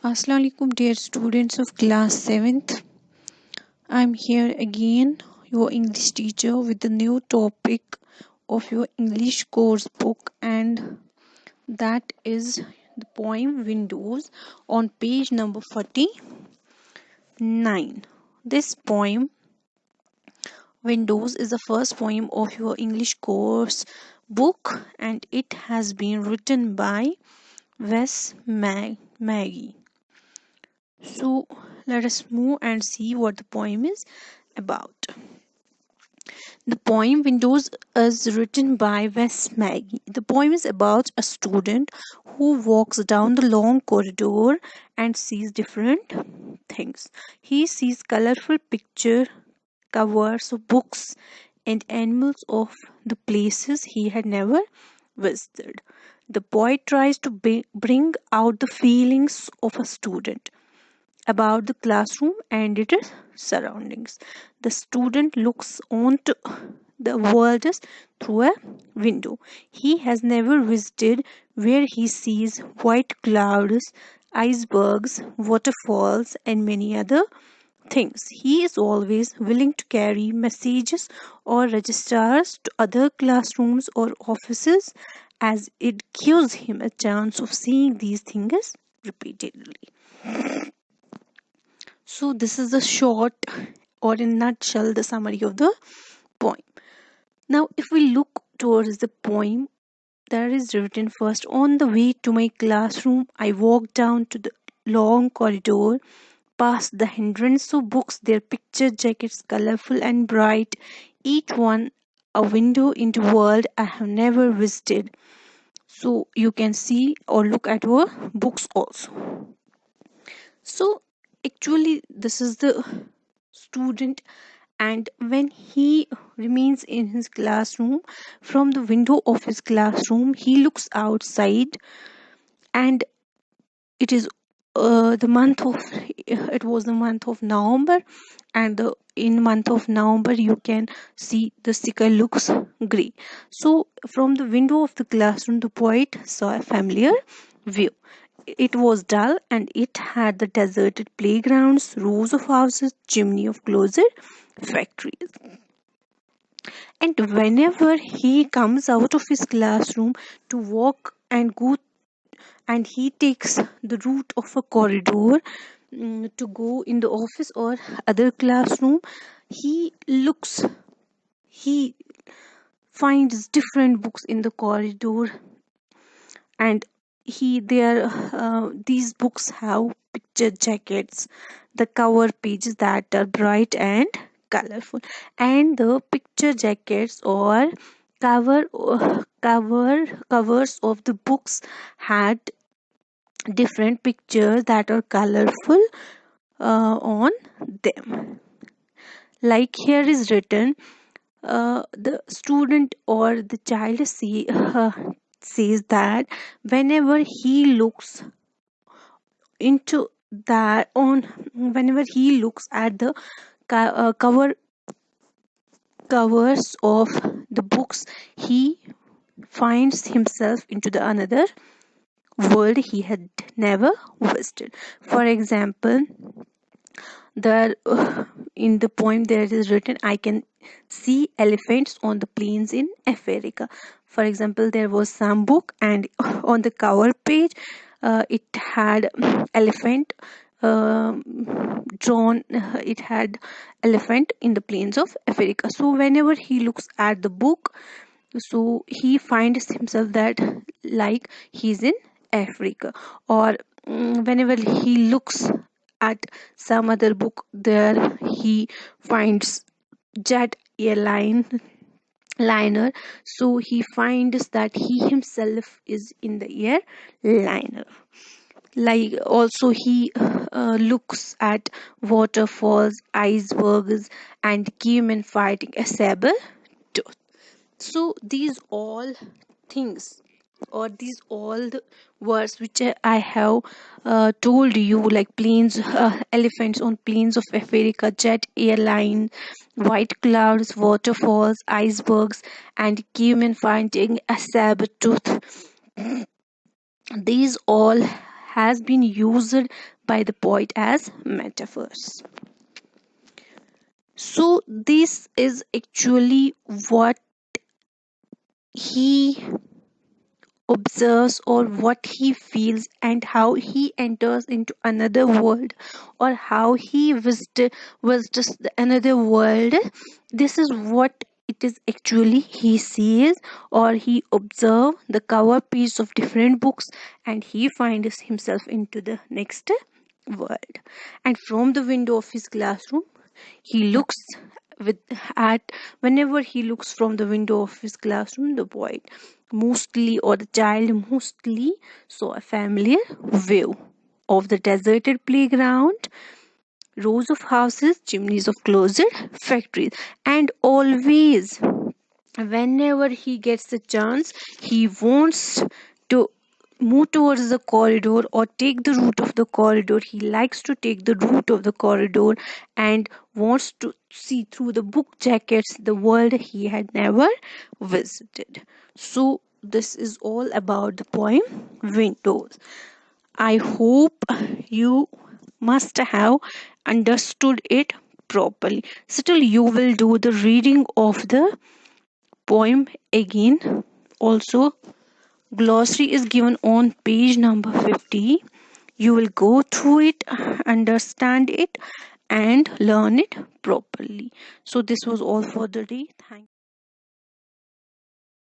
Assalamu alaikum, dear students of class 7th. I'm here again, your English teacher, with the new topic of your English course book, and that is the poem Windows on page number 49. This poem, Windows, is the first poem of your English course book, and it has been written by Maggie. So let us move and see what the poem is about. The poem Windows is written by Wes Maggie. The poem is about a student who walks down the long corridor and sees different things. He sees colorful picture covers of books and animals of the places he had never visited. The poet tries to bring out the feelings of a student about the classroom and its surroundings. The student looks onto the world through a window he has never visited, where he sees white clouds, icebergs, waterfalls, and many other things. He is always willing to carry messages or registers to other classrooms or offices, as it gives him a chance of seeing these things repeatedly. So, this is a short or in nutshell the summary of the poem. Now, if we look towards the poem, that is written first. On the way to my classroom, I walked down to the long corridor, past the hundreds of books, their picture jackets colorful and bright, each one a window into a world I have never visited. So you can see or look at our books also. So actually this is the student, and when he remains in his classroom, from the window of his classroom he looks outside, and it is the month of it was the month of November, and in month of November you can see the sky looks gray. So from the window of the classroom the poet saw a familiar view. It was dull, and it had the deserted playgrounds, rows of houses, chimney of closed factories. And whenever he comes out of his classroom to walk and go, and he takes the route of a corridor to go in the office or other classroom, he looks, he finds different books in the corridor, and he there these books have picture jackets, the cover pages that are bright and colorful, and the picture jackets or covers of the books had different pictures that are colorful on them. Like here is written, the student or the child says that whenever he looks into that on whenever he looks at the covers of the books, he finds himself into the another world he had never visited. For example, there in the poem there is written, I can see elephants on the plains in Africa. For example, there was some book, and on the cover page it had elephant drawn, it had elephant in the plains of Africa. So whenever he looks at the book, so he finds himself that like he's in Africa. Or whenever he looks at some other book, there he finds jet airliner, so he finds that he himself is in the airliner. Like also he looks at waterfalls, icebergs, and cavemen fighting a saber tooth. So these all things, or these all the words which I have told you, like planes, elephants on plains of Africa, jet airline, white clouds, waterfalls, icebergs, and cavemen finding a saber tooth, these all has been used by the poet as metaphors. So this is actually what he observes or what he feels and how he enters into another world or how he visits another world. This is what it is actually he sees or he observe the cover piece of different books, and he finds himself into the next world. And from the window of his classroom he looks with at whenever he looks from the window of his classroom, the boy mostly or the child mostly saw a familiar view of the deserted playground, rows of houses, chimneys of closed factories, and always whenever he gets the chance he wants to move towards the corridor or take the route of the corridor. He likes to take the route of the corridor and wants to see through the book jackets the world he had never visited. So this is all about the poem Windows. I hope you must have understood it properly. Still, you will do the reading of the poem again. Also, glossary is given on page number 50. You will go through it, understand it, and learn it properly. So, this was all for the day. Thank